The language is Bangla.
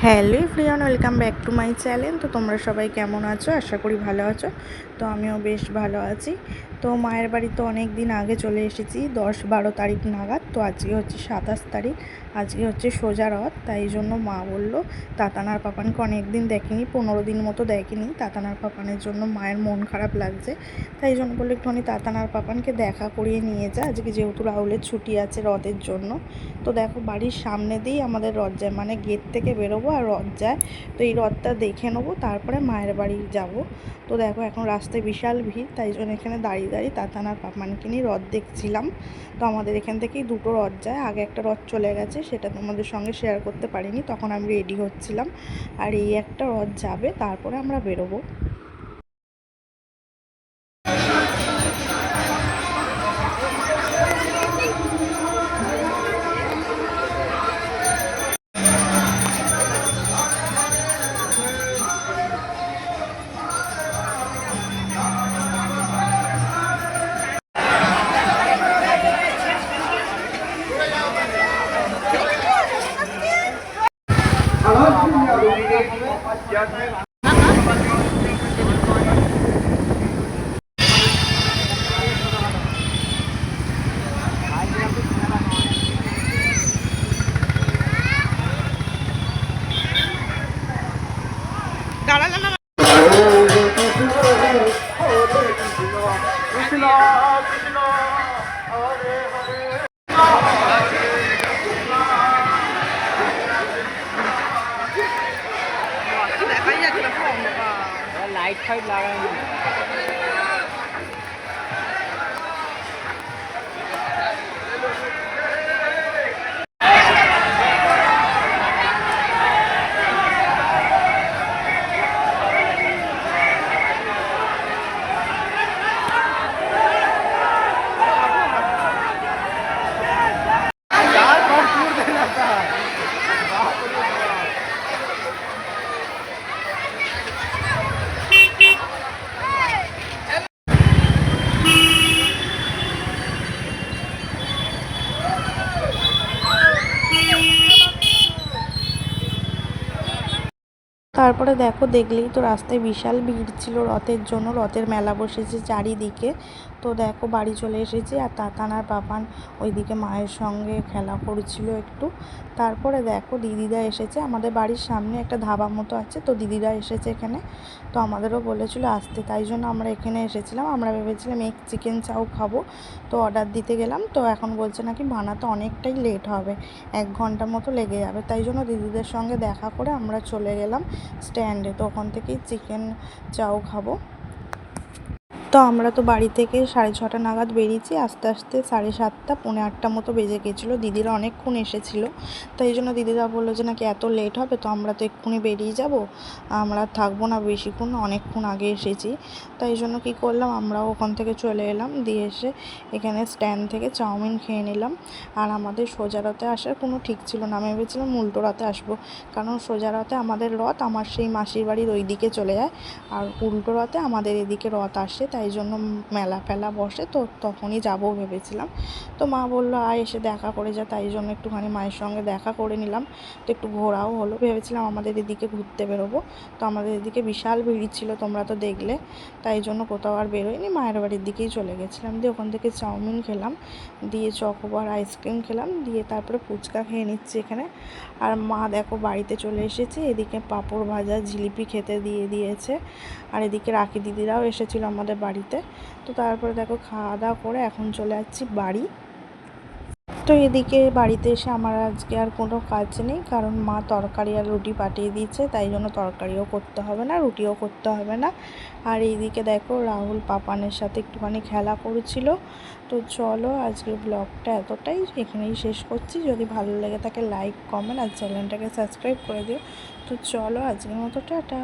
Hello everyone, welcome back to my channel. তো তোমরা সবাই কেমন আছো? আশা করি ভালো আছো। তো আমিও বেশ ভালো আছি। তো মায়ের বাড়ি তো অনেক দিন আগে চলে এসেছি, 10-12 তারিখ নাগাদ। তো আজকে হচ্ছে 27 তারিখ, আজকে হচ্ছে সোজা রথ। তাই জন্য মা বললো তাতানার পাপানকে অনেক দিন দেখেনি, 15 দিন মতো দেখেনি। তাতানার পাপানের জন্য মায়ের মন খারাপ লাগছে, তাই জন্য বললো একটুখানি তাতানার পাপানকে দেখা করিয়ে নিয়ে যা, আজকে যেহেতু রাহুলের ছুটি আছে রথের জন্য। তো দেখো বাড়ির সামনে দিয়েই আমাদের রথ যায়, মানে গেট থেকে বেরোবো আর রথ যায়। তো এই রথটা দেখে নেবো, তারপরে মায়ের বাড়ি যাব। তো দেখো এখন রাস্তায় বিশাল ভিড়, তাই জন্য এখানে দাঁড়িয়ে দাঁড়িয়ে তাতানার পাপানকে নিয়ে রথ দেখছিলাম। তো আমাদের এখান থেকেই দুটো রথ যায়, আগে একটা রথ চলে গেছে, সেটা তোমাদের সঙ্গে শেয়ার করতে পারিনি, তখন আমি রেডি হচ্ছিলাম। আর এই একটা রথ যাবে, তারপরে আমরা বেরোবো। লাইট ফাইট লাগায়নি। তারপরে দেখো, দেখলেই তো রাস্তায় বিশাল ভিড় ছিল রথের জন্য, রথের মেলা বসেছে চারিদিকে। তো দেখো বাড়ি চলে এসেছি, আর তাতানার পাপান ওইদিকে মায়ের সঙ্গে খেলা করছিল একটু। তারপরে দেখো দিদিরা এসেছে, আমাদের বাড়ির সামনে একটা ধাবা মতো আছে, তো দিদিরা এসেছে এখানে। তো আমাদেরও বলেছিল আসতে, তাই জন্য আমরা এখানে এসেছিলাম। আমরা ভেবেছিলাম এগ চিকেন চাও খাবো, তো অর্ডার দিতে গেলাম। তো এখন বলছে নাকি বানাতে অনেকটাই লেট হবে, 1 ঘন্টা মতো লেগে যাবে। তাই জন্য দিদিদের সঙ্গে দেখা করে আমরা চলে গেলাম স্ট্যান্ডে। তো ওখান থেকেই চিকেন চাও খাবো। তো আমরা তো বাড়ি থেকে 6:30 নাগাদ বেরিয়েছি, আস্তে আস্তে 7:30 পৌনে 8টা মতো বেজে গেছিলো। দিদিরা অনেকক্ষণ এসেছিলো, তাই জন্য দিদিরা বললো যে নাকি এত লেট হবে, তো আমরা তো এক্ষুনি বেরিয়ে যাব, আমরা থাকবো না বেশিক্ষণ, অনেকক্ষণ আগে এসেছি। তাই জন্য কী করলাম, আমরাও ওখান থেকে চলে এলাম, দিয়ে এসে এখানে স্ট্যান্ড থেকে চাউমিন খেয়ে নিলাম। আর আমাদের সোজা রথে আসার কোনো ঠিক ছিল না, আমি ভেবেছিলাম উল্টো রথে আসবো, কারণ সোজা রথে আমাদের রথ আমার সেই মাসির বাড়ির ওই দিকে চলে যায়, আর উল্টো রথে আমাদের এদিকে রথ আসে, তাই জন্য মেলা ফেলা বসে, তো তখনই যাবো ভেবেছিলাম। তো মা বললো আয় এসে দেখা করে যা, তাই জন্য একটুখানি মায়ের সঙ্গে দেখা করে নিলাম। তো একটু ঘোরাও হলো, ভেবেছিলাম আমাদের এদিকে ঘুরতে বেরোবো। তো আমাদের এদিকে বিশাল ভিড় ছিল, তোমরা তো দেখলে, তাই জন্য কোথাও আর বেরোয়নি, মায়ের বাড়ির দিকেই চলে গেছিলাম। দিয়ে ওখান থেকে চাউমিন খেলাম, দিয়ে চকোবার আইসক্রিম খেলাম, দিয়ে তারপরে ফুচকা খেয়ে নিচ্ছি এখানে। আর মা দেখো বাড়িতে চলে এসেছে, এদিকে পাঁপড় ভাজা জিলিপি খেতে দিয়ে দিয়েছে, আর এদিকে রাখি দিদিরাও এসেছিলো আমাদের বাড়িতে। তো তারপরে দেখো খাওয়া দাওয়া করে এখন চলে যাচ্ছি বাড়ি। তো এদিকে বাড়িতে এসে আমার আজকে আর কোনো কাজ নেই, কারণ মা তরকারি আর রুটি পাঠিয়ে দিয়েছে, তাই জন্য তরকারিও করতে হবে না, রুটিও করতে হবে না। আর এইদিকে দেখো রাহুল পাপানের সাথে একটুখানি খেলা করেছিল। তো চলো আজকের ব্লগটা এতটাই, এখানেই শেষ করছি। যদি ভালো লেগে থাকে লাইক কমেন্ট আর চ্যানেলটাকে সাবস্ক্রাইব করে দিও। তো চলো আজকের মতো টাটা।